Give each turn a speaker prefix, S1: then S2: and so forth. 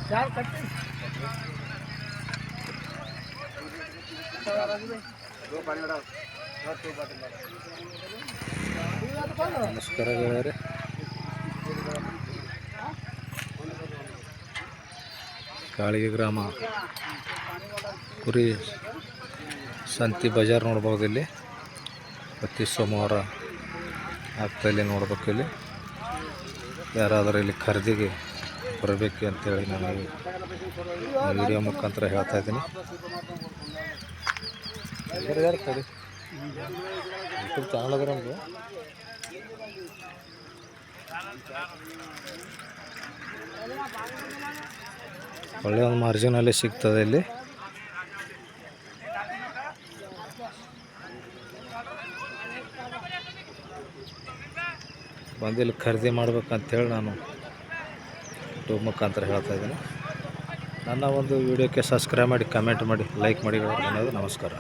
S1: ನಮಸ್ಕಾರ ಗೆಳೆಯರೆ. ಕಾಳಿಗೆ ಗ್ರಾಮ ಕುರಿ ಸಂತಿ ಬಜಾರ್ ನೋಡ್ಬೋದು. ಇಲ್ಲಿ ಪ್ರತಿ ಸೋಮವಾರ ಆಗ್ತಾಯಿಲ್ಲಿ ನೋಡ್ಬೇಕು. ಇಲ್ಲಿ ಯಾರಾದರೂ ಇಲ್ಲಿ ಖರೀದಿಗೆ ಬರಬೇಕು ಅಂತೇಳಿ ನಾನು ವಿಡಿಯೋ ಮುಖಾಂತರ ಹೇಳ್ತಾ ಇದ್ದೀನಿ. ಯೂಟ್ಯೂಬ್ ಚಾನಲ್ ಅದರ ನಮ್ಮದು. ಒಳ್ಳೆಯ ಒಂದು ಮಾರ್ಜಿನಲ್ಲಿ ಸಿಗ್ತದೆ ಇಲ್ಲಿ. ಬಂದು ಇಲ್ಲಿ ಖರೀದಿ ಮಾಡ್ಬೇಕಂತೇಳಿ ನಾನು ಯೂಟ್ಯೂಬ್ ಮುಖಾಂತರ ಹೇಳ್ತಾ ಇದ್ದೀನಿ. ನನ್ನ ಒಂದು ವಿಡಿಯೋಕ್ಕೆ ಸಬ್ಸ್ಕ್ರೈಬ್ ಮಾಡಿ, ಕಮೆಂಟ್ ಮಾಡಿ, ಲೈಕ್ ಮಾಡಿ. ನಮಸ್ಕಾರ.